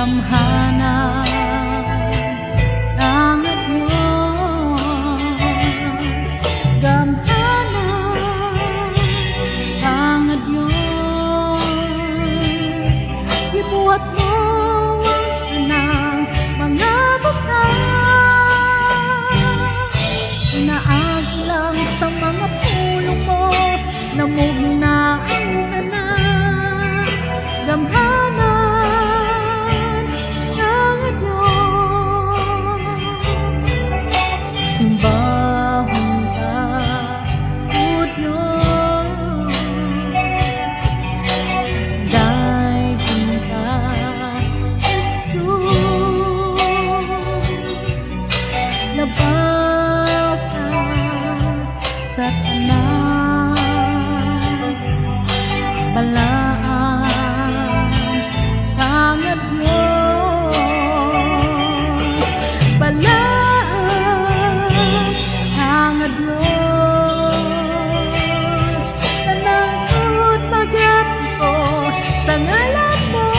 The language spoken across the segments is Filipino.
gamhanan ang Diyos, gamhanan ang Diyos. Ibuhat mo ang mga butang, inaaglang sa mga pulong mo, namugna ang tanan, gamhanan ng Diyos. Simbahon ka, O Diyos, daigin ka, Jesus, labaw ka sa tanan, balaan ang Diyos, balaan ang Diyos. Nanangkot magat ko sa ngalan mo,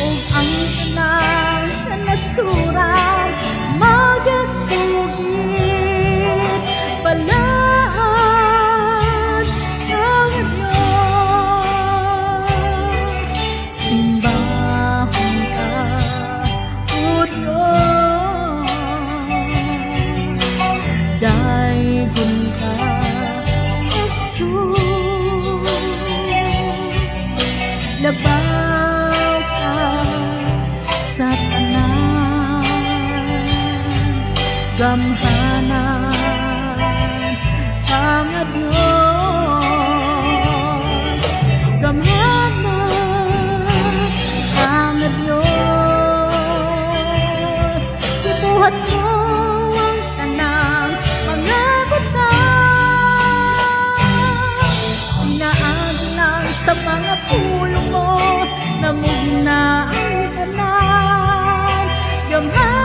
ug ang tanan sa nasurat magasugit, balaan ang Diyos. Simbahon ka, O Diyos, daigin ka, Jesus, labaw ka sa tanan, gamhanan ang Diyos, gamhanan ang Diyos. Ibuhat mo ang tanang mga butang, inaaglang sa mga pulong mo, namugna ang tanan, gamhanan